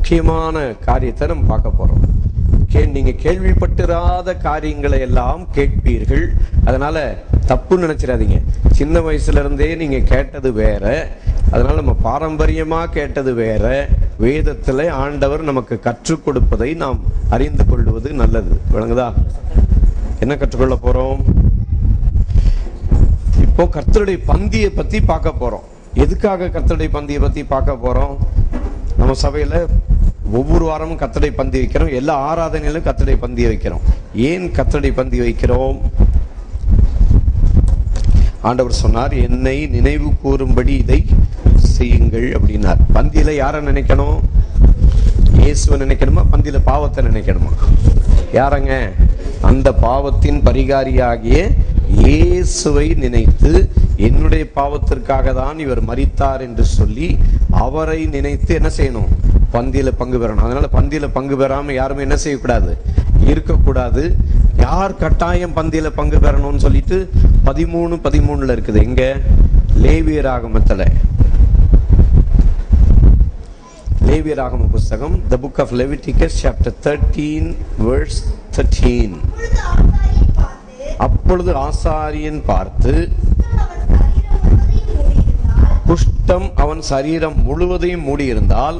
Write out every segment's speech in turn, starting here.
முக்கியமான காரியத்தை நம்ம பார்க்க போறோம். நீங்க கேள்விப்பட்டிராத காரியங்களை எல்லாம் கேட்பீர்கள். அதனால தப்பு நினைச்சிடாதீங்க. சின்ன வயசுல இருந்தே நீங்க கேட்டது வேற, அதனால நம்ம பாரம்பரியமா கேட்டது வேற. வேதத்துல ஆண்டவர் நமக்கு கற்றுக் கொடுப்பதை நாம் அறிந்து கொள்வது நல்லது. விளங்குதா? என்ன கற்றுக்கொள்ள போறோம்? இப்போ கர்த்தருடைய பந்தியை பத்தி பார்க்க போறோம். எதுக்காக கர்த்தருடைய பந்தியை பத்தி பார்க்க போறோம்? நம்ம சபையில ஒவ்வொரு வாரமும் கர்த்தருடைய பந்தி வைக்கிறோம். எல்லா ஆராதனையிலும் கர்த்தருடைய பந்தி வைக்கிறோம். ஏன் கர்த்தருடைய பந்தி வைக்கிறோம்? ஆண்டவர் சொன்னார், என்னை நினைவு கூறும்படி இதை செய்யுங்கள் அப்படின்னார். பந்தியில யாரை நினைக்கணும்? இயேசுவை நினைக்கணுமா? பந்தியில பாவத்தை நினைக்கணுமா? யாரங்க? அந்த பாவத்தின் பரிகாரியாகிய இயேசுவை நினைத்து, என்னுடைய பாவத்திற்காக தான் இவர் மரித்தார் என்று சொல்லி அவரை நினைத்து என்ன செய்யணும்? பந்தியில பங்கு பெறணும். அதனால பந்தியில பங்கு பெறாம யாருமே என்ன செய்யக்கூடாது? இருக்கக்கூடாது. யார் கட்டாயம் பந்தியில பங்கு பெறணும்னு சொல்லிட்டு 13:13 இருக்குது. எங்க? லேவியராகமத்துல. லேவியராகம புஸ்தகம், the book of Leviticus chapter 13 verse 13. அப்பொழுது ஆசாரியன் பார்த்து, குஷ்டம் அவன் சரீரம் முழுவதையும் மூடியிருந்தால்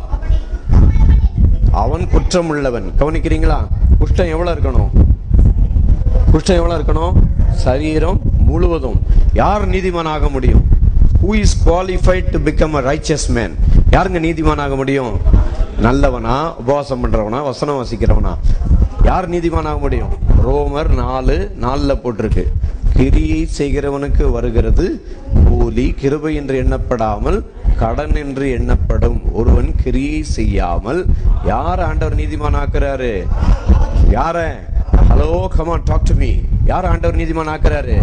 அவன் குற்றம் உள்ளவன். கவனிக்கிறீங்களா? குஷ்டம் எவ்வளவு இருக்கணும்? குஷ்டம் எவ்வளவு இருக்கணும்? சரீரம் முழுவதும். யார் நீதிமானாக முடியும்? Who is qualified to become a righteous man? யாருங்க நீதிமானாக முடியும்? நல்லவனா, உபவாசம் பண்றவனா, வசனம் வாசிக்கிறவனா? யார் நீதிமானாக முடியும்? ரோமர் 4:4 போட்டிருக்கு, கிரியை செய்கிறவனுக்கு வருகிறது கூலி கிருபை என்று எண்ணப்படாமல் கடன் என்று எண்ணப்படும். ஒருவன் கிரியை செய்யாமல் யார் ஆண்டவர் நீதிமானாக்குறாரு? யார? Hello, come on, talk to me. யார் ஆண்டவர் நீதிமானாக்குறாரு?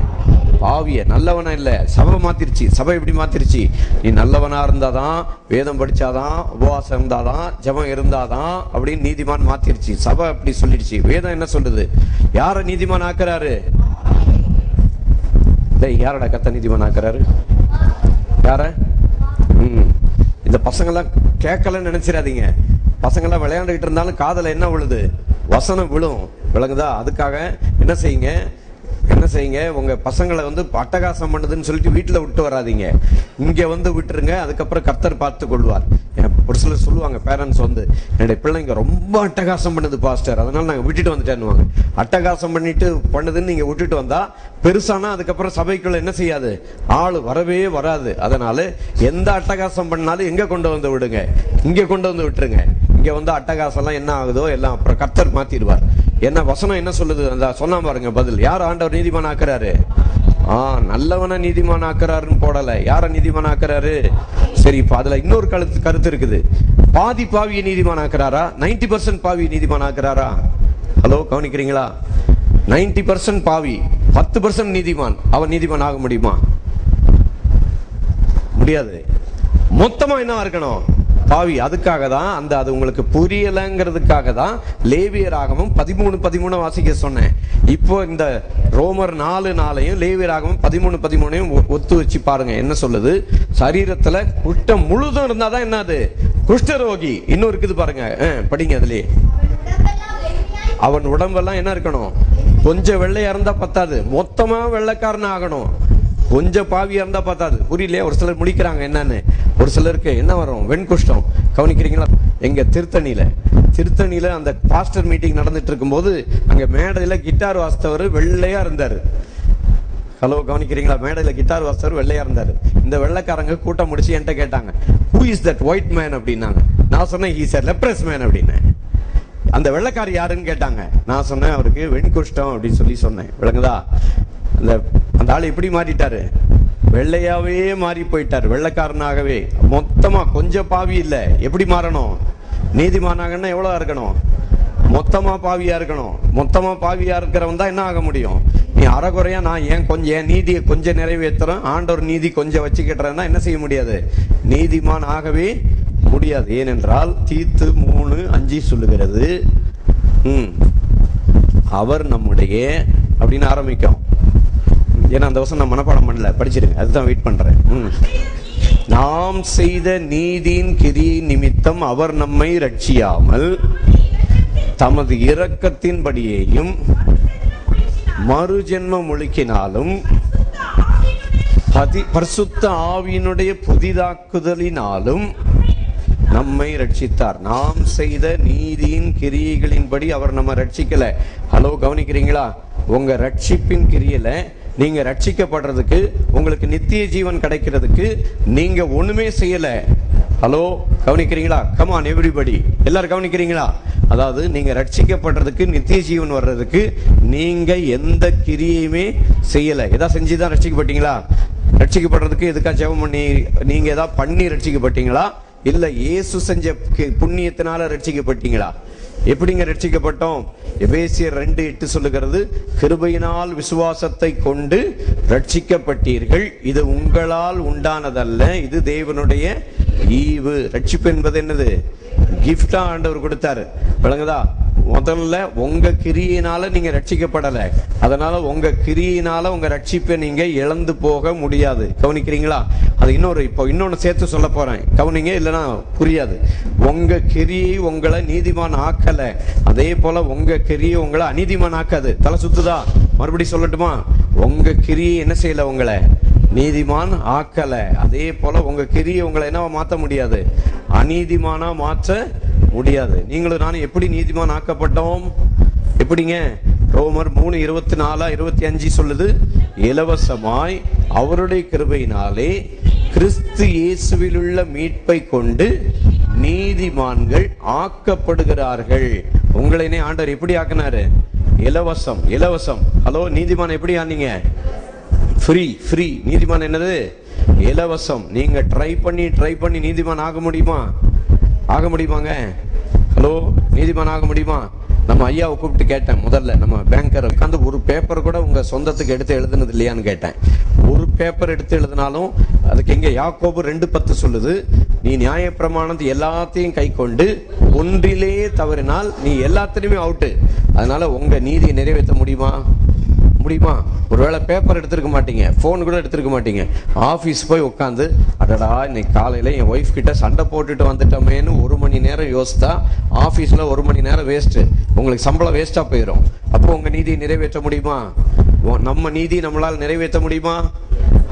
பாவிய. நல்லவனா இல்ல. சபை மாத்திருச்சு. சபை எப்படி மாத்திருச்சு? நீ நல்லவனா இருந்தாதான், வேதம் படிச்சாதான், உபவாசம் இருந்தாதான், ஜெபம் இருந்தாதான் அப்படின்னு நீதிமான் மாத்திருச்சு. சபை அப்படி சொல்லிடுச்சு. வேதம் என்ன சொல்லுது? யார நீதிமான் ஆக்குறாரு? யாரடா கத்த நீதிமான் ஆக்குறாரு? யார? இந்த பசங்கெல்லாம் கேட்கலன்னு நினைச்சிடாதீங்க. பசங்கெல்லாம் விளையாண்டுகிட்டு இருந்தாலும் காதல என்ன விழுது? வசனம் விழும். விளங்குதா? அதுக்காக என்ன செய்யுங்க, உங்க பசங்களை அட்டகாசம் பண்ணுதுன்னு சொல்லிட்டு வீட்டுல விட்டு வராதீங்க. இங்க விட்டுருங்க. அதுக்கப்புறம் கர்த்தர் பார்த்து கொள்வார். ஒரு சிலர் சொல்லுவாங்க, பேரண்ட்ஸ் என்னுடைய பிள்ளைங்க ரொம்ப அட்டகாசம் பண்ணுது பாஸ்டர், அதனால நாங்க விட்டுட்டு வந்துட்டேன்னுவாங்க. அட்டகாசம் பண்ணுதுன்னு நீங்க விட்டுட்டு வந்தா பெருசானா அதுக்கப்புறம் சபைக்குள்ள என்ன செய்யாது? ஆளு வரவே வராது. அதனால எந்த அட்டகாசம் பண்ணாலும் எங்க கொண்டு வந்து விடுங்க? இங்க கொண்டு வந்து விட்டுருங்க. இங்க அட்டகாசம் எல்லாம் என்ன ஆகுதோ எல்லாம் அப்புறம் கர்த்தர் மாத்திடுவார். என்ன வசனம் என்ன சொல்லுது? அந்த சொன்னா பாருங்க பதில். யார் ஆண்டவர் நீதிமான் ஆக்குறாரு? நல்லவன நீதிமான் ஆக்குறாருன்னு போடல. யார நீதிமான் ஆக்குறாரு? சரி, இப்ப அதுல இன்னொரு கருத்து இருக்குது. பாதி பாவியை நீதிமான் ஆக்குறாரா? 90% பாவியை நீதிமான் ஆக்குறாரா? ஹலோ, கவனிக்கிறீங்களா? 90% பாவி, 10% நீதிமான். அவன் நீதிமான் ஆக முடியுமா? முடியாது. மொத்தமா என்ன இருக்கணும்? பாவி. அதுக்காக தான் அது உங்களுக்கு புரியலங்கிறதுக்காக தான் லேவியராகமம் 13:13 வாசிக்க சொன்னேன். இப்போ இந்த ரோமர் 4:4 லேவியராகமம் 13:13 ஒத்து வச்சு பாருங்க. என்ன சொல்லுது? சரீரத்துல குஷ்டம் முழுதும் இருந்தாதான் என்னது? குஷ்டரோகி. இன்னும் இருக்குது பாருங்க, படிங்க. அதுலயே அவன் உடம்பெல்லாம் என்ன இருக்கணும்? கொஞ்சம் வெள்ளையா இருந்தா பத்தாது, மொத்தமா வெள்ளைக்காரன் ஆகணும். கொஞ்சம் பாவியா இருந்தா பார்த்தாது. புரியலையே? ஒரு சிலர் முடிக்கிறாங்க என்னன்னு. ஒரு சிலருக்கு என்ன வரும்? வெண்குஷ்டம். கவனிக்கிறீங்களா? எங்க திருத்தணியில அந்த பாஸ்டர் மீட்டிங் நடந்துட்டு இருக்கும் போது அங்க மேடையில கிட்டார் வாசித்தவர் வெள்ளையா இருந்தாரு. ஹலோ, கவனிக்கிறீங்களா? மேடையில கிட்டார் வாசித்தவர் வெள்ளையா இருந்தாரு. இந்த வெள்ளைக்காரங்க கூட்டம் முடிச்சு என்கிட்ட கேட்டாங்க, who is that white man அப்படின்னாங்க. நான் சொன்னேன், he is a leprous man அப்படின்னு. அந்த வெள்ளைக்காரி யாருன்னு கேட்டாங்க. நான் சொன்னேன், அவருக்கு வெண்குஷ்டம் அப்படின்னு சொல்லி சொன்னேன். விளங்குதா? அந்த ஆள் எப்படி மாறிட்டாரு? வெள்ளையாவே மாறி போயிட்டார். வெள்ளைக்காரனாகவே. மொத்தமா. கொஞ்சம் பாவி இல்ல. எப்படி மாறணும்? நீதிமானாகன்னா எவ்வளவு இருக்கணும்? மொத்தமா பாவியா இருக்கணும். மொத்தமா பாவியா இருக்கிறவன் தான் என்ன ஆக முடியும்? நீ அறகுறையா நான் என் நீதியை கொஞ்சம் நிறைவேற்றுறேன், ஆண்டவர் நீதி கொஞ்சம் வச்சுக்கிட்டேன்னா என்ன செய்ய முடியாது? நீதிமான் ஆகவே முடியாது. ஏனென்றால் தீத்து 3:5 சொல்லுகிறது, அவர் நம்முடைய அப்படின்னு ஆரம்பிக்கும். ஏன்னா அந்த வருஷம் நான் மனப்பாடம் பண்ணல, படிச்சிருங்க. அதுதான் வெயிட் பண்றேன். நாம் செய்த நீதியின் கிரியை நிமித்தம் அவர் நம்மை ரட்சியாமல் தமது இரக்கத்தின்படியேயும் மறுஜென்மம் ஒழுக்கினாலும் பரிசுத்த ஆவியினுடைய புதிதாக்குதலினாலும் நம்மை ரட்சித்தார். நாம் செய்த நீதியின் கிரியைகளின்படி அவர் நம்ம ரட்சிக்கல. ஹலோ, கவனிக்கிறீங்களா? உங்க ரட்சிப்பின் கிரியையில நீங்க ரட்சிக்கப்படுறதுக்கு, உங்களுக்கு நித்திய ஜீவன் கிடைக்கிறதுக்கு நீங்க ஒண்ணுமே செய்யல. ஹலோ, கவனிக்கிறீங்களா? கமான் எவ்ரிபடி, எல்லாரும் கவனிக்கிறீங்களா? அதாவது நீங்க ரட்சிக்கப்படுறதுக்கு, நித்திய ஜீவன் வர்றதுக்கு நீங்க எந்த கிரியையுமே செய்யல. ஏதாவது செஞ்சுதான் ரட்சிக்கப்பட்டீங்களா? ரட்சிக்கப்படுறதுக்கு எதுக்கா ஜெபம் பண்ணி நீங்க ஏதாவது பண்ணி ரட்சிக்கப்பட்டீங்களா? இல்ல இயேசு செஞ்ச புண்ணியத்தினால ரட்சிக்கப்பட்டீங்களா? எப்படிங்க ரட்சிக்கப்பட்டோம்? எபேசியர் 2:8 சொல்லுகிறது, கிருபையினால் விசுவாசத்தை கொண்டு ரட்சிக்கப்பட்டீர்கள், இது உங்களால் உண்டானதல்ல, இது தேவனுடைய ஈவு. ரட்சிப்பு என்பது என்னது? கிஃப்டா ஆண்டவர் கொடுத்தாரு. விளங்குதா? முதல்ல உங்க கிரியினால நீங்க ரட்சிக்கப்படல, அதனால உங்க கிரியினால உங்க ரட்சிப்பை நீங்க இழந்து போக முடியாது. கவனிக்கிறீங்களா? அது இன்னொன்னு சேர்த்து சொல்ல போறேன், கவனிங்க, இல்லைன்னா புரியாது. உங்க கிரியை உங்களை நீதிமான் ஆக்கல, அதே போல உங்க கிரியை உங்களை அநீதிமான் ஆக்காது. தலை சுத்துதா? மறுபடியும் சொல்லட்டுமா? உங்க கிரியை என்ன செய்யல? உங்களை நீதிமான் ஆக்கல. அதே போல உங்க கிரியை உங்களை என்னவா மாற்ற முடியாது? அநீதிமானா மாற்ற முடியாது. நீங்களும் நானும் எப்படி நீதிமான் ஆக்கப்பட்டோம்? எப்படிங்க? ரோமர் 3:24-25 சொல்லுது, இலவசமாய் அவருடைய கிருபையினாலே கிறிஸ்து இயேசுவில் உள்ள மீட்பை கொண்டு நீதிமான்கள் ஆக்கப்படுகிறார்கள். உங்களை ஆண்டவர் எப்படி ஆக்கினாரு? இலவசம். இலவசம். ஹலோ, நீதிமான் எப்படி ஆனீங்க? ஃப்ரீ. நீதிமான் என்னது? இலவசம். நீங்க ட்ரை பண்ணி நீதிமான் ஆக முடியுமா? ஆக முடியுமாங்க? ஹலோ, நீதிமான் ஆக முடியுமா? நம்ம ஐயாவை கூப்பிட்டு கேட்டேன், முதல்ல நம்ம பேங்கர் உட்காந்து ஒரு பேப்பர் கூட உங்க சொந்தத்துக்கு எடுத்து எழுதுனது இல்லையான்னு கேட்டேன். ஒரு பேப்பர் எடுத்து எழுதினாலும் அதுக்கு எங்க யாக்கோபு 2:10 சொல்லுது, நீ நியாயப்பிரமாணத்தை எல்லாத்தையும் கை கொண்டு ஒன்றிலே தவறினால் நீ எல்லாத்திலுமே அவுட்டு. அதனால உங்க நீதியை நிறைவேற்ற முடியுமா? ஒருவேளை பேப்பர் எடுத்திருக்க மாட்டீங்க, போன் கூட எடுத்திருக்க மாட்டீங்க. ஆபீஸ் போய் உட்காந்து, அடடா இன்னைக்கு காலையில என் ஒய்ஃப் கிட்ட சண்டை போட்டுட்டு வந்துட்டோமேன்னு 1 மணி நேரம் யோசித்தா ஆபீஸ்ல 1 மணி நேரம் வேஸ்ட். உங்களுக்கு சம்பளம் வேஸ்டா போயிடும். அப்போ உங்க நீதியை நிறைவேற்ற முடியுமா? நம்ம நீதி நம்மளால் நிறைவேற்ற முடியுமா?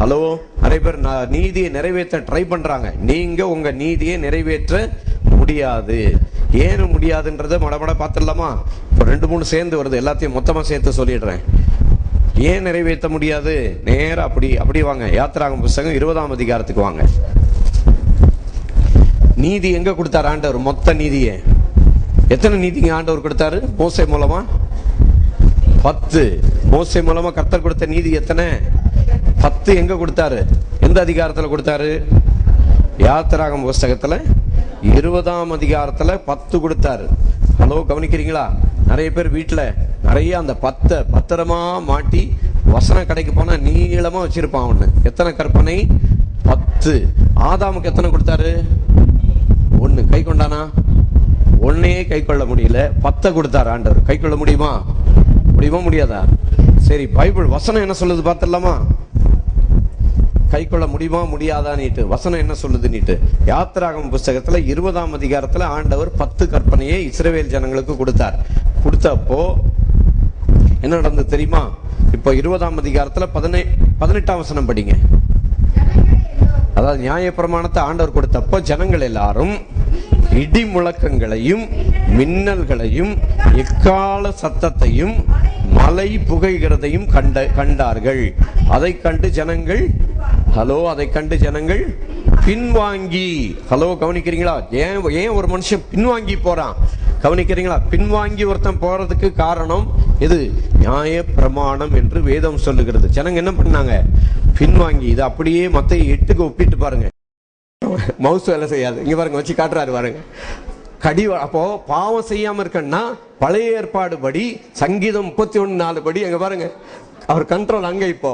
ஹலோ, நிறைய பேர் நீதியை நிறைவேற்ற ட்ரை பண்றாங்க. நீங்க உங்க நீதியை நிறைவேற்ற முடியாது. ஏன் முடியாதுன்றத மடமட பார்த்துடலாமா? இப்போ 2-3 சேர்ந்து வருது, எல்லாத்தையும் மொத்தமா சேர்த்து சொல்லிடுறேன். ஏன் நிறைவேற்ற முடியாது? நேரா அப்படி வாங்க. யாத்திராகம புத்தகம் 20ஆம் அதிகாரத்துக்கு வாங்க. நீதி எங்க கொடுத்தாரு ஆண்டவர்? மொத்த நீதியே எத்தனை நீதிங்க ஆண்டவர் கொடுத்தாரு? மோசே மூலமா 10. மோசே மூலமா கர்த்தர் கொடுத்த நீதி எத்தனை? 10. எங்க கொடுத்தாரு? எந்த அதிகாரத்துல கொடுத்தாரு? யாத்திராகம புத்தகத்துல 20ஆம் அதிகாரத்துல 10 கொடுத்தாரு. ஹலோ, கவனிக்கிறீங்களா? நிறைய பேர் வீட்டுல நிறைய அந்த 10 பத்திரமா மாட்டி வசன கடைக்கு போனா நீளமா வச்சிருப்பான். அவனு எத்தனை கற்பனை? 10. ஆதாமுக்கு எத்தனை கொடுத்தாரு? 1. கை கொண்டானா? 1 கை கொள்ள முடியல, 10 கொடுத்தாரு ஆண்டவர். கை கொள்ள முடியுமா? முடியாதா? சரி, பைபிள் வசனம் என்ன சொல்லுது பார்த்துடலாமா? கை கொள்ள முடியுமா முடியாதா நீட்டு வசனம் என்ன சொல்லுது நீட்டு? யாத்திராகம புத்தகத்துல 20ஆம் அதிகாரத்துல ஆண்டவர் 10 கற்பனையை இஸ்ரவேல் ஜனங்களுக்கு கொடுத்தப்போ என்ன நடந்தது தெரியுமா? இப்போ 20ஆம் அதிகாரத்துல 18ஆம் வசனம் படிங்க. அதாவது நியாயப்பிரமாணத்தை ஆண்டவர் கொடுத்தப்போ ஜனங்கள் எல்லாரும் இடி முழக்கங்களையும் மின்னல்களையும் எக்கால சத்தத்தையும் மலை புகைகிறதையும் கண்டார்கள். அதை கண்டு ஜனங்கள் பின்வாங்கி. ஹலோ, கவனிக்கிறீங்களா? ஏன் ஒரு மனுஷன் பின்வாங்கி போறான்? கவனிக்கிறீங்களா? பின்வாங்கி ஒருத்தன் போறதுக்கு காரணம் எது? நியாய பிரமாணம் என்று வேதம் சொல்லுகிறது. ஜனங்க என்ன பண்ணாங்க? பின்வாங்கி. இது அப்படியே மத்தேயு 8க்கு ஒப்பிட்டு பாருங்க. மவுஸ் வேலை செய்யாது. இங்க பாருங்க, வச்சு காட்டுறாரு பாருங்க. அப்போ பாவம் செய்யாம இருக்கன்னா பழைய ஏற்பாடு படி சங்கீதம் 31:4 படி அங்க பாருங்க, அவர் கண்ட்ரோல் அங்க. இப்போ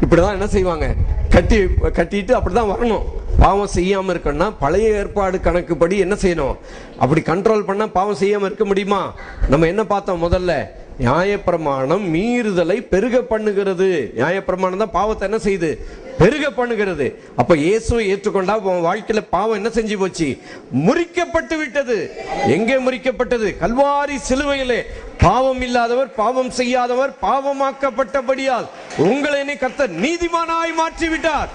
இப்படிதான் என்ன செய்வாங்க? கட்டிட்டு அப்படிதான் வரணும். பாவம் செய்யாம இருக்கணும்னா பழைய ஏற்பாடு கணக்குப்படி என்ன செய்யணும்? அப்படி கண்ட்ரோல் பண்ணா பாவம் செய்யாம இருக்க முடியுமா? நம்ம என்ன பார்த்தோம் முதல்ல? நியாயப்பிரமாணம் மீறுதலை பெருக பண்ணுகிறது. நியாயப்பிரமாணம் தான் பாவத்தை என்ன செய்யுது? பெருக பண்ணுகிறது. அப்ப இயேசுவை ஏற்றுக்கொண்டா உன் வாழ்க்கையில பாவம் என்ன செஞ்சு போச்சு? முறிக்கப்பட்டு விட்டது. எங்கே முறிக்கப்பட்டது? கல்வாரி சிலுவையிலே. பாவம் இல்லாதவர், பாவம் செய்யாதவர் பாவமாக்கப்பட்டபடியால் உங்களை கர்த்தர் நீதிமானாய் மாற்றி விட்டார்.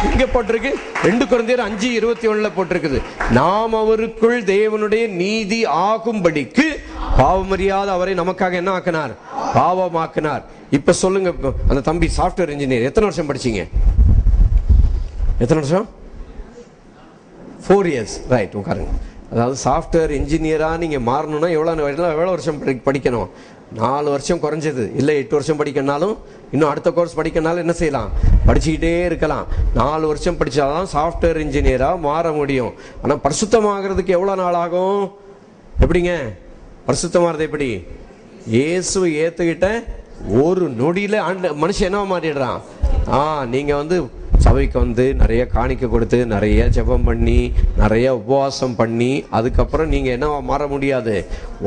இங்க போட்டிருக்கு 2 கொரிந்தியர் 5:21 போட்டிருக்குது, நாம் அவருக்குள் தேவனுடைய நீதி ஆகும்படிக்கு பாவமறியாத அவரை நமக்காக என்ன ஆக்கினார்? பாவமாக்கினார். இப்ப சொல்லுங்க, அந்த தம்பி சாஃப்ட்வேர் இன்ஜினியர், எத்தனை வருஷம் படிச்சீங்க? எத்தனை வருஷம்? 4 years. ரைட், உட்காருங்க. அதாவது சாஃப்ட்வேர் இன்ஜினியரா நீங்க மாறணும்னா எவ்வளவு வருஷம் படிக்கணும்? 4 வருஷம் குறைஞ்சது, இல்லை 8 வருஷம் படிக்கனாலும், இன்னும் அடுத்த கோர்ஸ் படிக்கனாலும் என்ன செய்யலாம்? படிச்சுக்கிட்டே இருக்கலாம். 4 வருஷம் படிச்சாதான் சாஃப்ட்வேர் இன்ஜினியரா மாற முடியும். ஆனா பரிசுத்தமாகிறதுக்கு எவ்வளவு நாள் ஆகும்? எப்படிங்க பரிசுத்தமாகிறது? எப்படி? இயேசுவை ஏத்துக்கிட்ட ஒரு நொடியில மனுஷன் என்ன மாறிடுறான்? நீங்க சபைக்கு நிறைய காணிக்க கொடுத்து, நிறைய ஜெபம் பண்ணி, நிறைய உபவாசம் பண்ணி, அதுக்கப்புறம் நீங்க என்ன மாற முடியாது?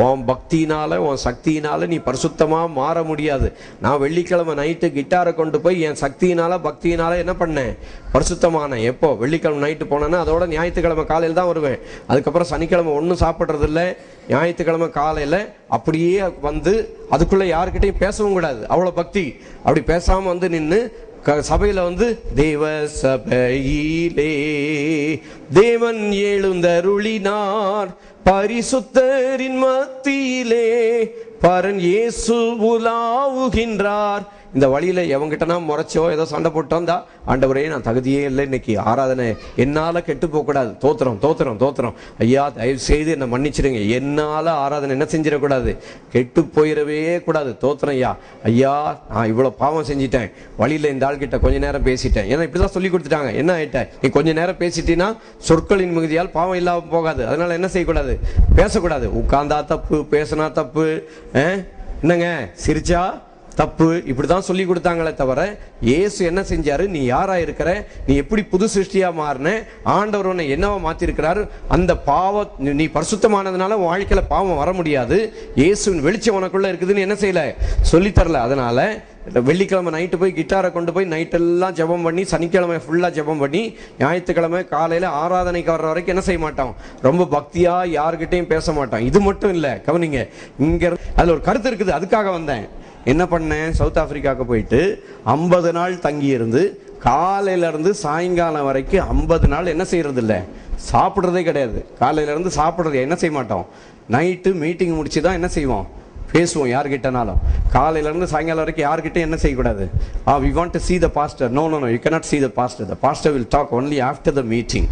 உன் பக்தியினால, உன் சக்தியினால நீ பரிசுத்தமா மாற முடியாது. நான் வெள்ளிக்கிழமை நைட்டு கிட்டாரை கொண்டு போய் என் சக்தியினால பக்தியினால என்ன பண்ணேன்? பரிசுத்தமான. எப்போ? வெள்ளிக்கிழமை நைட்டு போனேன்னா அதோட ஞாயிற்றுக்கிழமை காலையில் தான் வருவேன். அதுக்கப்புறம் சனிக்கிழமை ஒன்றும் சாப்பிட்றது இல்லை. ஞாயிற்றுக்கிழமை காலையில் அப்படியே அதுக்குள்ள யாருக்கிட்டையும் பேசவும் கூடாது, அவ்வளோ பக்தி. அப்படி பேசாம நின்று சபையில தேவ சபையிலே தேவன் எழுந்தருளினார், பரிசுத்தரின் மத்தியிலே பரன் இயேசு உலாவுகின்றார். இந்த வழியில எவங்கிட்டனா முறைச்சோ ஏதோ சண்டை போட்டோம்டா, ஆண்டவரே நான் தகுதியே இல்லை, இன்னைக்கு ஆராதனை என்னால கெட்டு போக கூடாது, தோத்திரம் தோத்திரம் தோத்திரம், ஐயா தயவு செய்து என்ன மன்னிச்சிடுங்க, என்னால ஆராதனை என்ன செஞ்சிடக்கூடாது? கெட்டு போயிடவே கூடாது, தோத்திரம் ஐயா. ஐயா நான் இவ்வளவு பாவம் செஞ்சிட்டேன், வழியில இந்த ஆள் கிட்ட கொஞ்ச நேரம் பேசிட்டேன். ஏன்னா இப்படிதான் சொல்லி கொடுத்துட்டாங்க. என்ன ஆயிட்ட? நீ கொஞ்ச நேரம் பேசிட்டீங்கன்னா சொற்களின் மிகுதியால் பாவம் இல்லாம போகாது. அதனால என்ன செய்யக்கூடாது? பேசக்கூடாது. உட்கார்ந்தா தப்பு, பேசினா தப்பு, என்னங்க சிரிச்சா தப்பு, இப்படிதான் சொல்லி கொடுத்தாங்களே தவிர இயேசு என்ன செஞ்சாரு? நீ யாரா இருக்கிற, நீ எப்படி புது சிருஷ்டியா மாறின, ஆண்டவர் உன்னை என்னவா மாத்தி இருக்கிறாரு, அந்த நீ பரிசுத்தமானதுனால வாழ்க்கையில பாவம் வர முடியாது, இயேசுவின் வெளிச்சம் உனக்குள்ள இருக்குதுன்னு என்ன செய்யல? சொல்லி தரல. அதனால வெள்ளிக்கிழமை நைட்டு போய் கிட்டாரை கொண்டு போய் நைட்டெல்லாம் ஜெபம் பண்ணி, சனிக்கிழமை ஃபுல்லா ஜெபம் பண்ணி, ஞாயிற்றுக்கிழமை காலையில ஆராதனைக்கு வர்ற வரைக்கும் என்ன செய்ய மாட்டோம்? ரொம்ப பக்தியா யாருக்கிட்டையும் பேச மாட்டோம். இது மட்டும் இல்ல, கவனிங்க, இங்க அதுல ஒரு கருத்து இருக்குது. அதுக்காக வந்தேன். என்ன பண்ணேன்? சவுத் ஆப்பிரிக்காவுக்கு போயிட்டு 50 நாள் தங்கி இருந்து, காலையில இருந்து சாயங்காலம் வரைக்கும் 50 நாள் என்ன செய்யறது இல்லை? சாப்பிட்றதே கிடையாது. காலையில இருந்து சாப்பிட்றது என்ன செய்ய மாட்டோம். நைட்டு மீட்டிங் முடிச்சுதான் என்ன செய்வோம்? பேசுவோம் யார்கிட்டனாலும். காலையில இருந்து சாயங்காலம் வரைக்கும் யார்கிட்ட என்ன செய்யக்கூடாது? we want to see the pastor. No, you cannot see the pastor. The pastor will talk only after the meeting.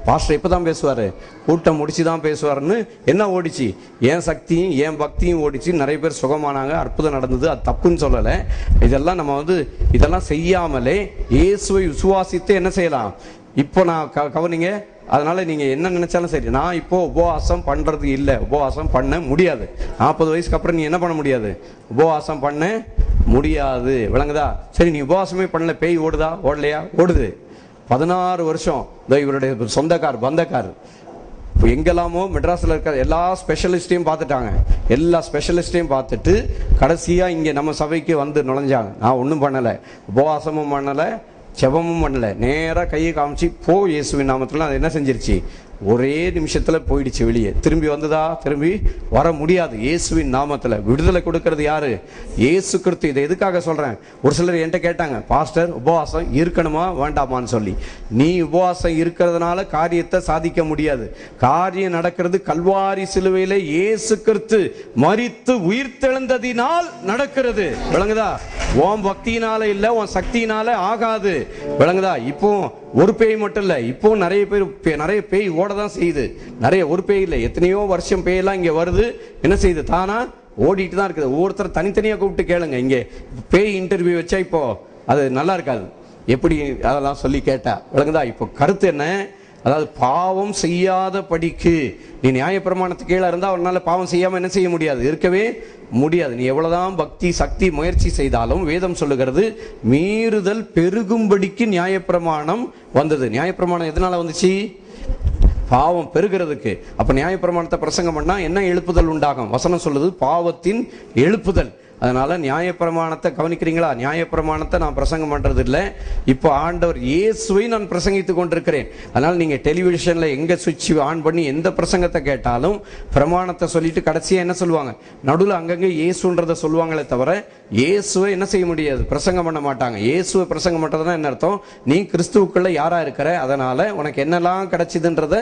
Pastor எப்பதான் பேசுவாரு? கூட்டம் முடிச்சுதான் பேசுவாருன்னு என்ன ஓடிச்சு? என் சக்தியும் என் பக்தியும் ஓடிச்சு. நிறைய பேர் சுகமானாங்க, அற்புதம் நடந்தது. அது தப்புன்னு சொல்லலை. இதெல்லாம் நம்ம இதெல்லாம் செய்யாமலே இயேசுவை விசுவாசித்து என்ன செய்யலாம்? இப்போ நான் கவனிங்க. அதனால நீங்க என்ன நினைச்சாலும் சரி, நான் இப்போ உபவாசம் பண்றது இல்லை, உபவாசம் பண்ண முடியாது. 40 வயசுக்கு அப்புறம் நீ என்ன பண்ண முடியாது? உபவாசம் பண்ண முடியாது. விளங்குதா? சரி, நீ உபவாசமே பண்ணல, பேய் ஓடுதா? ஓடலையா? ஓடுது. 16 வருஷம் இவருடைய பந்தக்கார் எங்கெல்லாமோ மெட்ராஸ்ல இருக்க எல்லா ஸ்பெஷலிஸ்டையும் பார்த்துட்டாங்க. எல்லா ஸ்பெஷலிஸ்டையும் பார்த்துட்டு கடைசியா இங்க நம்ம சபைக்கு நுழைஞ்சாங்க. நான் ஒன்றும் பண்ணலை, உபவாசமும் பண்ணலை, ஜெபமும் பண்ணல. நேரா கையை காமிச்சு போ இயேசுவின் நாமத்துல. அது என்ன செஞ்சிருச்சு? ஒரே நிமிஷத்துல போயிடுச்சு வெளியே. திரும்பி வந்ததா? திரும்பி வர முடியாது. இயேசுவின் நாமத்துல விடுதலை கொடுக்கறது யாரு? இயேசு கிறிஸ்து. இதை எதுக்காக சொல்றேன்? ஒரு சிலர் என்கிட்ட கேட்டாங்க, பாஸ்டர் உபவாசம் இருக்கணுமா வேண்டாமான்னு சொல்லி. நீ உபவாசம் இருக்கிறதுனால காரியத்தை சாதிக்க முடியாது. காரியம் நடக்கிறது கல்வாரி சிலுவையில இயேசு கிறிஸ்து மரித்து உயிர்த்தெழுந்ததினால் நடக்கிறது. விளங்குதா? உன் பக்தியினால இல்ல, உன் சக்தியினால ஆகாது. விளங்குதா? இப்போ ஒரு பேய் மட்டும் இல்ல, இப்போ நிறைய பேய் ஓடதான் செய்யுது. நிறைய ஒரு பேய் இல்லை, எத்தனையோ வருஷம் பேயெல்லாம் இங்க வருது. என்ன செய்யுது? தானா ஓடிட்டு தான் இருக்குது. ஒவ்வொருத்தர் தனித்தனியா கூப்பிட்டு கேளுங்க. இங்க பேய் இன்டர்வியூ வச்சா இப்போ அது நல்லா இருக்காது. எப்படி அதெல்லாம் சொல்லி கேட்டா? விளங்குதா? இப்போ கருத்து என்ன? அதாவது பாவம் செய்யாத படிக்கு. நீ நியாயப்பிரமாணத்துக்கு கீழே இருந்தால் அவனால பாவம் செய்யாமல் என்ன செய்ய முடியாது, இருக்கவே முடியாது. நீ எவ்வளவுதான் பக்தி சக்தி முயற்சி செய்தாலும் வேதம் சொல்லுகிறது மீறுதல் பெருகும்படிக்கு நியாயப்பிரமாணம் வந்தது. நியாயப்பிரமாணம் எதனால வந்துச்சு? பாவம் பெருகிறதுக்கு. அப்ப நியாயப்பிரமாணத்தை பிரசங்கம் பண்ணா என்ன எழுப்புதல் உண்டாகும்? வசனம் சொல்லுது பாவத்தின் எழுப்புதல். அதனால நியாயப்பிரமாணத்தை கவனிக்கிறீங்களா? நியாயப்பிரமாணத்தை நான் பிரசங்கம் பண்றது இல்லை, இப்போ ஆண்டவர் இயேசுவை நான் பிரசங்கித்துக் கொண்டிருக்கிறேன். அதனால நீங்க டெலிவிஷன்ல எங்க சுவிட்ச் ஆன் பண்ணி எந்த பிரசங்கத்தை கேட்டாலும் பிரமாணத்தை சொல்லிட்டு கடைசியா என்ன சொல்லுவாங்க? நடுவில் அங்கங்க இயேசுன்றதை சொல்லுவாங்களே தவிர இயேசுவை என்ன செய்ய முடியாது, பிரசங்கம் பண்ண மாட்டாங்க. இயேசுவை பிரசங்கம் பண்றதுன்னா என்ன அர்த்தம்? நீ கிறிஸ்துவுக்குள்ள யாரா இருக்கிற, அதனால உனக்கு என்னெல்லாம் கிடைச்சதுன்றத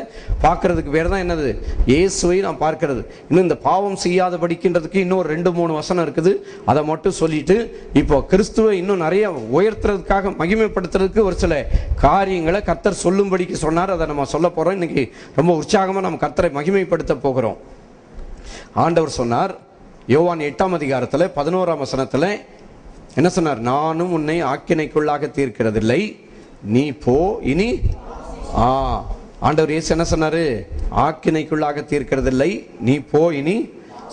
பார்க்கறதுக்கு பேர் தான் என்னது, இயேசுவை நான் பார்க்கிறது. இன்னும் இந்த பாவம் செய்யாத படிக்கின்றதுக்கு இன்னும் 2-3 வசனம் இருக்குது. அதை மட்டும் சொல்லிட்டு இப்போ கிறிஸ்துவை இன்னும் நிறைய உயர்த்துறதுக்காக மகிமைப்படுத்துறதுக்கு ஒரு சில காரியங்களை கர்த்தர் சொல்லும்படிக்கு சொன்னார். அதை நம்ம சொல்ல போறோம். இன்னைக்கு ரொம்ப உற்சாகமா நம்ம கர்த்தரை மகிமைப்படுத்த போகிறோம். ஆண்டவர் சொன்னார் யோவான் 8ஆம் அதிகாரத்தில் 11ஆம் வசனத்தில் என்ன சொன்னார்? நானும் உன்னை ஆக்கினைக்குள்ளாக தீர்க்கிறதில்லை, நீ போ இனி. ஆண்டவர் இயேசு என்ன சொன்னாரு? ஆக்கினைக்குள்ளாக தீர்க்கிறதில்லை, நீ போ இனி.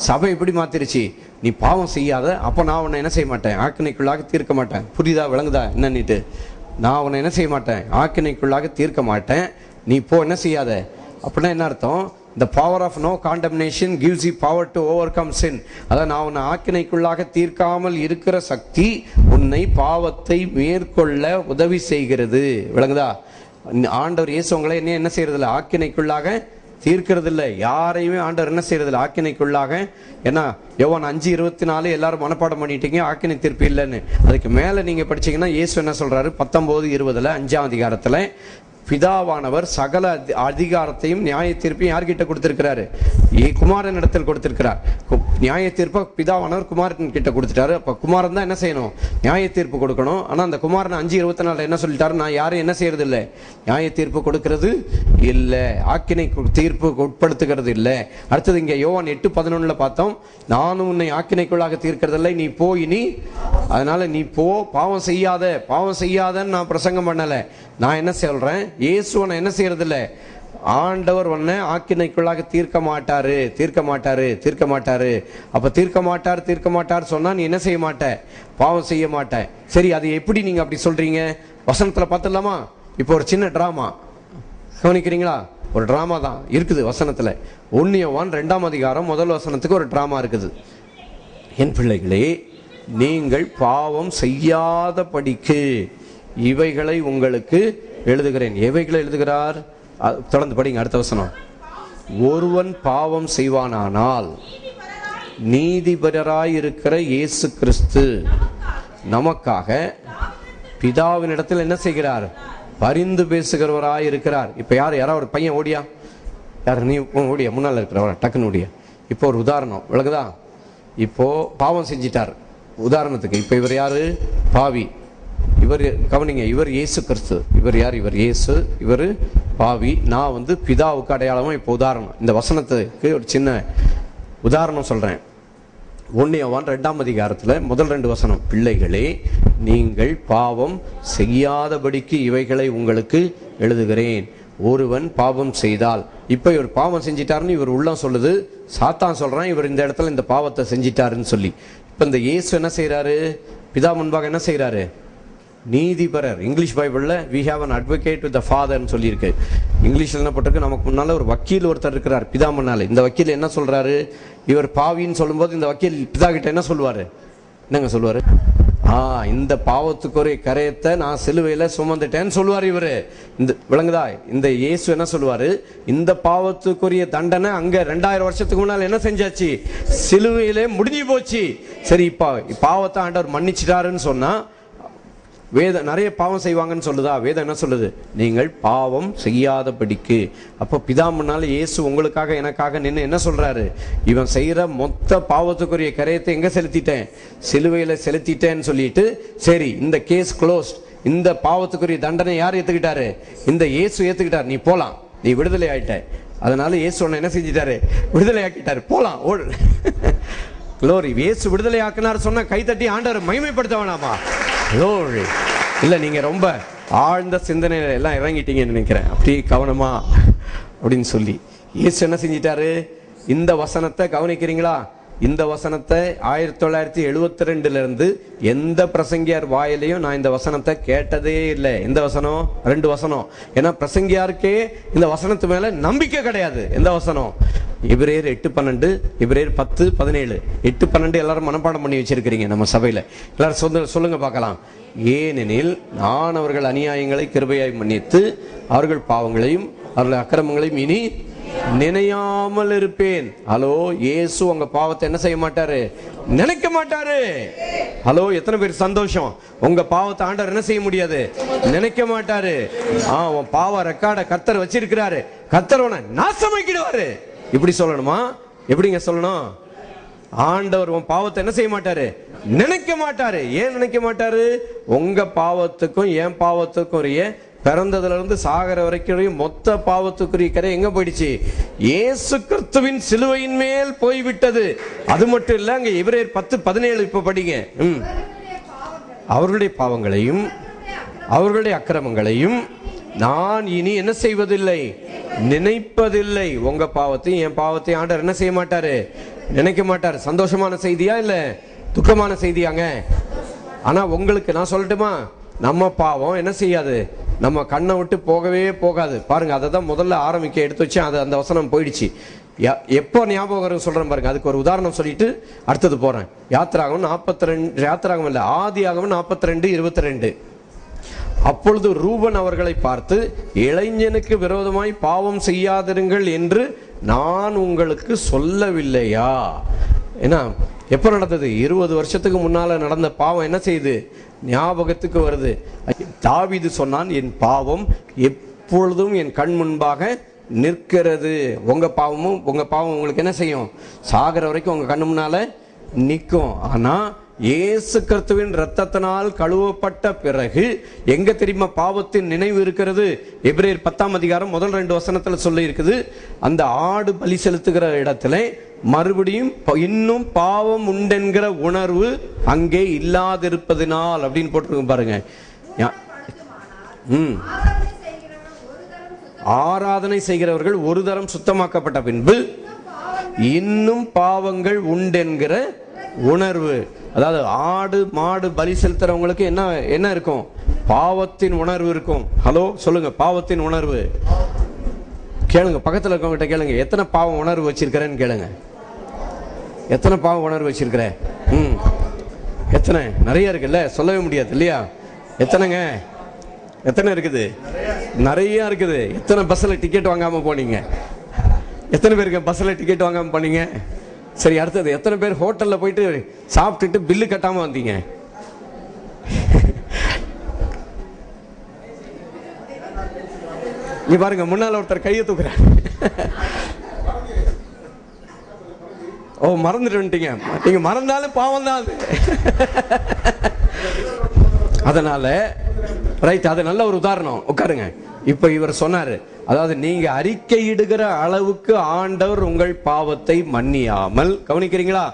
சபை எப்படி மாத்திருச்சு? நீ பாவம் செய்யாத, அப்ப நான் உன்னை என்ன செய்ய மாட்டேன், ஆக்கினைக்குள்ளாக தீர்க்க மாட்டேன். புரியுதா, விளங்குதா என்னன்னுட்டு? நான் உன்னை என்ன செய்ய மாட்டேன், ஆக்கினைக்குள்ளாக தீர்க்க மாட்டேன், நீ போ, என்ன செய்யாத. அப்படின்னா என்ன அர்த்தம்? The power of no condemnation gives you power to overcome sin. அதான் நான் உன்னை ஆக்கினைக்குள்ளாக தீர்க்காமல் இருக்கிற சக்தி உன்னை பாவத்தை மேற்கொள்ள உதவி செய்கிறது. விளங்குதா? ஆண்டவர் இயேசு உங்களை என்ன செய்யறதில்ல, ஆக்கினைக்குள்ளாக தீர்க்கிறது இல்லை. யாரையுமே ஆண்டவர் என்ன செய்யறதில்ல, ஆக்கினைக்குள்ளாக. ஏன்னா யோவான் 5:24 எல்லாரும் மனப்பாடம் பண்ணிட்டீங்க, ஆக்கினை தீர்ப்பு இல்லைன்னு. அதுக்கு மேல நீங்க படிச்சீங்கன்னா இயேசு என்ன சொல்றாரு? 19:20 5ஆம் அதிகாரத்துல பிதாவானவர் சகல அதிகாரத்தையும் நியாய தீர்ப்பையும் யார்கிட்ட கொடுத்திருக்கிறாரு? குமாரன் இடத்தில் கொடுத்திருக்கிறார். நியாய தீர்ப்பை பிதாவானவர் குமாரன் கிட்ட கொடுத்துட்டாரு. அப்ப குமாரன் தான் என்ன செய்யணும், நியாய தீர்ப்பு கொடுக்கணும். ஆனா அந்த குமாரன் 5:24 என்ன சொல்லிட்டாரு? நான் யாரும் என்ன செய்யறது இல்லை, நியாய தீர்ப்பு கொடுக்கிறது இல்லை, ஆக்கினை தீர்ப்பு உட்படுத்துகிறது இல்லை. அடுத்தது இங்க யோவான் 8:11 பார்த்தோம், நானும் உன்னை ஆக்கினைக்குள்ளாக தீர்க்கிறதில்லை, நீ போய் நீ. அதனால நீ போ, பாவம் செய்யாத. பாவம் செய்யாதன்னு நான் பிரசங்கம் பண்ணல. நான் என்ன சொல்றேன்? இயேசுவனை என்ன செய்யறது இல்லை, ஆண்டவர் உன்னை ஆக்கினைக்குள்ளாக தீர்க்க மாட்டாரு, தீர்க்க மாட்டாரு, தீர்க்க மாட்டாரு. அப்ப தீர்க்க மாட்டார், தீர்க்க மாட்டார் சொன்னா நீ என்ன செய்ய மாட்ட, பாவம் செய்ய மாட்ட. சரி, அது எப்படி நீங்க அப்படி சொல்றீங்க? வசனத்துல பார்த்துடலாமா? இப்போ ஒரு சின்ன டிராமா கவனிக்கிறீங்களா? ஒரு டிராமா தான் இருக்குது வசனத்துல. 1 யோவான் 2ஆம் அதிகாரம் 1 வசனத்துக்கு ஒரு டிராமா இருக்குது. என் பிள்ளைகளே, நீங்கள் பாவம் செய்யாத படிக்கு இவைகளை உங்களுக்கு எழுதுகிறேன். எவைகளை எழுதுகிறார்? தொடர்ந்து படிங்க அடுத்த வசனம். ஒருவன் பாவம் செய்வானானால் நீதிபரராய் இருக்கிற இயேசு கிறிஸ்து நமக்காக பிதாவின் இடத்தில் என்ன செய்கிறார்? பரிந்து பேசுகிறவராய் இருக்கிறார். இப்ப யாராவது ஒரு பையன் ஓடியா, யார் நீ ஓடியா, முன்னால இருக்கிறவரா, டக்குன்னு ஓடியா. இப்போ ஒரு உதாரணம் விளக்குதா? இப்போ பாவம் செஞ்சிட்டார் உதாரணத்துக்கு. இப்ப இவர் யாரு? பாவி. இவர் கவனிங்க, இவர் இயேசு கிறிஸ்து. இவர் யார்? இவர் இயேசு, இவர் பாவி. நான் பிதாவுக்கு அடையாளமா இப்போ உதாரணம். இந்த வசனத்துக்கு ஒரு சின்ன உதாரணம் சொல்றேன். 1 யோவான் 2ஆம் அதிகாரத்துல முதல் 2 வசனம், பிள்ளைகளே நீங்கள் பாவம் செய்யாதபடிக்கு இவைகளை உங்களுக்கு எழுதுகிறேன். ஒருவன் பாவம் செய்தால், இப்ப இவர் பாவம் செஞ்சிட்டாருன்னு இவர் உள்ளம் சொல்லுது. சாத்தான் சொல்றான் இவர் இந்த இடத்துல இந்த பாவத்தை செஞ்சிட்டாருன்னு சொல்லி. இப்ப இந்த இயேசு என்ன செய்யறாரு? பிதா முன்பாக என்ன செய்யறாரு? நீதிபரர். இங்கிலீஷ் பைபிள்ல we have an advocate with the father ன்னு சொல்லியிருக்கு. இங்கிலீஷ்ல என்ன போட்டிருக்கு? நமக்கு முன்னால ஒரு வக்கீல் ஒருத்தர் இருக்கிறார் பிதா முன்னால. இந்த வக்கீல் என்ன சொல்றாரு? இவர் பாவின்னு சொல்லும்போது இந்த வக்கீல் பிதா கிட்ட என்ன சொல்லுவாரு? என்னங்க சொல்லுவாரு? இந்த பாவத்துக்குரிய கரையத்தை நான் சிலுவையில சுமந்துட்டேன்னு சொல்லுவார் இவரு. இந்த விளங்குதா? இந்த இயேசு என்ன சொல்லுவாரு? இந்த பாவத்துக்குரிய தண்டனை அங்க 2000 வருஷத்துக்கு முன்னால என்ன செஞ்சாச்சு? சிலுவையிலே முடிஞ்சு போச்சு. சரி, பாவத்தை ஆண்டவர் மன்னிச்சிட்டாருன்னு சொன்னா வேதம் நிறைய பாவம் செய்வாங்கன்னு சொல்லுதா? வேதம் என்ன சொல்லுது? நீங்கள் பாவம் செய்யாதபடிக்கு. அப்போ பிதா முன்னால இயேசு உங்களுக்காக எனக்காக நின்று என்ன சொல்றாரு? இவன் செய்யற மொத்த பாவத்துக்குரிய கரையத்தை எங்க செலுத்திட்டேன்? சிலுவையில செலுத்திட்டேன்னு சொல்லிட்டு, சரி இந்த கேஸ் க்ளோஸ்ட். இந்த பாவத்துக்குரிய தண்டனை யார் ஏத்துக்கிட்டாரு? இந்த இயேசு ஏத்துக்கிட்டார். நீ போலாம், நீ விடுதலை ஆயிட்ட. அதனால இயேசு உன்னை என்ன செஞ்சிட்டாரு? விடுதலை ஆக்கிட்டாரு. போலாம், ஓடு. க்ளோரி. இயேசு விடுதலை ஆக்கினார் சொன்னா கைத்தட்டி ஆண்டவர் மகிமைப்படுத்த வேணாமா? க்ளோரி. இல்ல, நீங்க ரொம்ப ஆழ்ந்த சிந்தனையில எல்லாம் இறங்கிட்டீங்கன்னு நினைக்கிறேன். அப்படி கவனமா அப்படின்னு சொல்லி இயேசு என்ன செஞ்சிட்டாரு? இந்த வசனத்தை கவனிக்கிறீங்களா? இந்த வசனத்தை 1972 இருந்து எந்த பிரசங்கியார் வாயிலையும் நான் இந்த வசனத்தை கேட்டதே இல்லை. எந்த வசனம்? 2 வசனம். ஏன்னா பிரசங்கியாருக்கே இந்த வசனத்து மேல நம்பிக்கை கிடையாது. எந்த வசனம்? எபிரேயர் 8:12, எபிரேயர் 10:17. 8:12 எல்லாரும் மனப்பாடம் பண்ணி வச்சிருக்கிறீங்க நம்ம சபையில. எல்லாரும் சொல்லுங்க பார்க்கலாம். ஏனெனில் நான் அவர்கள் அநியாயங்களை கிருபையாய் மன்னித்து அவர்கள் பாவங்களையும் அவர்கள் அக்கிரமங்களையும் இனி நினையாமல் இருப்பேன். ஹலோ, இயேசு உங்க பாவத்தை என்ன செய்ய மாட்டாரு? நினைக்க மாட்டாரு. ஹலோ, எத்தனை பேர் சந்தோஷம்? உங்க பாவத்தை ஆண்டவர் என்ன செய்ய முடியாது? நினைக்க மாட்டாரு. உன் பாவ ரெக்கார்ட கர்த்தர் வச்சிருக்கிறாரு. கர்த்தர் உன்னை நாசமாக்கிடுவாரு. இப்படி சொல்லணுமா? எப்படிங்க சொல்லணும்? ஆண்டவர் உன் பாவத்தை என்ன செய்ய மாட்டாரு? நினைக்க மாட்டாரு. ஏன் நினைக்க மாட்டாரு? உங்க பாவத்துக்கும் என் பாவத்துக்கும் பிறந்ததுல இருந்து சாகர வரைக்கும் மொத்த பாவத்துக்குரிய கரை எங்க போயிடுச்சு? இயேசு கிறிஸ்துவின் சிலுவையின் மேல் போய்விட்டது. அது மட்டும் இல்ல, அங்க எபிரேயர் 10:17 இப்ப படிங்க. அவர்களுடைய பாவங்களையும் அவர்களுடைய அக்கிரமங்களையும் நான் இனி என்ன செய்வதில்லை? நினைப்பதில்லை. உங்க பாவத்தையும் என் பாவத்தையும் ஆண்டவர் என்ன செய்ய மாட்டாரு? நினைக்க மாட்டாரு. சந்தோஷமான செய்தியா இல்ல துக்கமான செய்தியாங்க? ஆனா உங்களுக்கு நான் சொல்லட்டுமா, நம்ம பாவம் என்ன செய்யாது? நம்ம கண்ணை விட்டு போகவே போகாது. பாருங்க, அதை தான் முதல்ல ஆரம்பிக்க எடுத்து வச்சேன். அது அந்த வசனம் போயிடுச்சு. எப்போ ஞாபகம் சொல்றேன் பாருங்க. அதுக்கு ஒரு உதாரணம் சொல்லிட்டு அடுத்தது போறேன். யாத்திராகம் 42, யாத்திராகம் இல்ல, ஆதியாகமம் 42:22. அப்பொழுது ரூபன் அவர்களை பார்த்து, இளைஞனுக்கு விரோதமாய் பாவம் செய்யாதிருங்கள் என்று நான் உங்களுக்கு சொல்லவில்லையா? ஏன்னா எப்ப நடந்தது? 20 வருஷத்துக்கு முன்னால நடந்த பாவம் என்ன செய்யுது? ஞாபகத்துக்கு வருது. தாவீது சொன்னான், என் பாவம் எப்பொழுதும் என் கண் முன்பாக நிற்கிறது. உங்க பாவம் உங்களுக்கு என்ன செய்யும்? சாகர வரைக்கும் உங்க கண்ணு முன்னால நிற்கும். ஆனா இயேசு கிறிஸ்துவின் இரத்தத்தினால் கழுவப்பட்ட பிறகு எங்க தெரியுமா பாவத்தின் நினைவு இருக்கிறது? எபிரேயர் 10 முதல் 2 வசனத்துல சொல்லி இருக்குது. அந்த ஆடு பலி செலுத்துகிற இடத்துல மறுபடியும் இன்னும் பாவம் உண்டென்கிற உணர்வு அங்கே இல்லாதிருப்பதினால் அப்படின்னு போட்டிருக்கும் பாருங்க. ஆராதனை செய்கிறவர்கள் ஒரு தரம் சுத்தமாக்கப்பட்ட பின்பு இன்னும் பாவங்கள் உண்டென்கிற உணர்வு. அதாவது ஆடு மாடு பலி செலுத்துறவங்களுக்கு என்ன இருக்கும்? பாவத்தின் உணர்வு இருக்கும். ஹலோ சொல்லுங்க, பாவத்தின் உணர்வு. கேளுங்க, பக்கத்தில் இருக்கவங்கிட்ட கேளுங்க, எத்தனை பாவம் உணர்வு வச்சிருக்கிறேன்னு கேளுங்க. எத்தனை பாவம் உணர்வு வச்சிருக்கிற? எத்தனை? நிறைய இருக்குல்ல, சொல்லவே முடியாது இல்லையா? எத்தனைங்க? எத்தனை இருக்குது? நிறைய இருக்குது. எத்தனை பஸ்ல டிக்கெட் வாங்காம போனீங்க? எத்தனை பேருக்கு பஸ்ல டிக்கெட் வாங்காம போனீங்க? சரி, அடுத்தது எத்தனை பேர் ஹோட்டல்ல போயிட்டு சாப்பிட்டுட்டு பில்லு கட்டாம வந்தீங்க? நீ பாருங்க, முன்னால ஒருத்தர் கையை தூக்குறாரு. ஓ, மறந்துட்டு வந்துட்டீங்க. நீங்க மறந்தாலும் பாவம் தான் அது. அதனால ரைட், அது நல்ல ஒரு உதாரணம். உட்காருங்க. இப்ப இவர் சொன்னாரு, அதாவது நீங்க அறிக்கையிடுகிற அளவுக்கு ஆண்டவர் உங்கள் பாவத்தை மன்னியாமல், கவனிக்கிறீங்களா?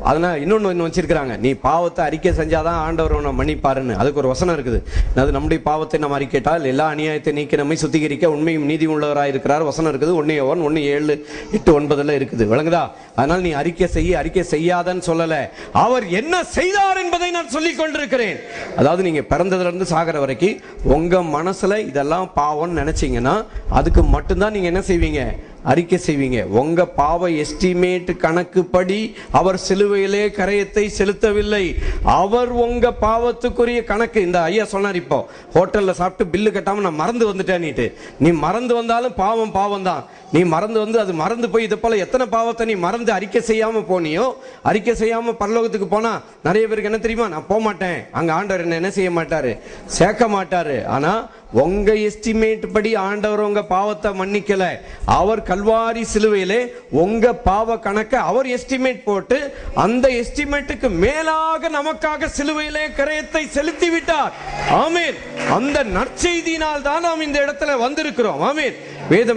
அதனால இன்னொன்னு வச்சிருக்கிறாங்க, நீ பாவத்தை அறிக்கை செஞ்சாதான் ஆண்டவர் உன்னை மன்னிப்பாருன்னு. அதுக்கு ஒரு வசனம் இருக்குது. அது நம்முடைய பாவத்தை நம்ம அறிக்கைட்டால் எல்லா அநியாயத்தை நீக்கி நம்மை சுத்திகரிக்க உண்மையும் நீதி உள்ளவராக இருக்கிறார் வசனம் இருக்குது. 1 யோவான் 1:7-8-9 இருக்குது. விளங்குதா? அதனால நீ அறிக்கை செய்யாதன்னு சொல்லல, அவர் என்ன செய்தார் என்பதை நான் சொல்லிக் கொண்டிருக்கிறேன். அதாவது நீங்க பிறந்ததுல இருந்து சாகர வரைக்கும் உங்க மனசுல இதெல்லாம் பாவம் நினைச்சீங்கன்னா அதுக்கு மட்டும்தான் நீங்க என்ன செய்வீங்க? அறிக்கை செய்வீங்க. உங்க பாவ எஸ்டிமேட் கணக்குப்படி அவர் சிலுவையிலே கரையத்தை செலுத்தவில்லை. அவர் உங்க பாவத்துக்குரிய கணக்கு. இந்த ஐயா சொன்னார், இப்போ ஹோட்டல்ல சாப்பிட்டு பில்லு கட்டாம நான் மறந்து வந்துட்டேன்னுட்டு. நீ மறந்து வந்தாலும் பாவம் தான். நீ மறந்து வந்து அது மறந்து போய் இது போல எத்தனை பாவத்தை நீ மறந்து அறிக்கை செய்யாம போனியோ, அறிக்கை செய்யாம பரலோகத்துக்கு போனா நிறைய பேருக்கு என்ன தெரியுமா? நான் போக மாட்டேன், அங்க ஆண்டவர் என்ன செய்ய மாட்டாரு? சேர்க்க மாட்டாரு. ஆனா உங்க எஸ்டிமேட் படி ஆண்டவர் உங்க பாவத்தை மன்னிக்கல. அவர் கல்வாரி சிலுவையிலே உங்க பாவ கணக்க அவர் எஸ்டிமேட் போட்டு அந்த எஸ்டிமேட்டுக்கு மேலாக நமக்காக சிலுவையிலே கரையத்தை செலுத்தி விட்டார். ஆமென். அந்த நற்செய்தியினால் தான் நாம் இந்த இடத்துல வந்திருக்கிறோம். ஆமென். வேதம்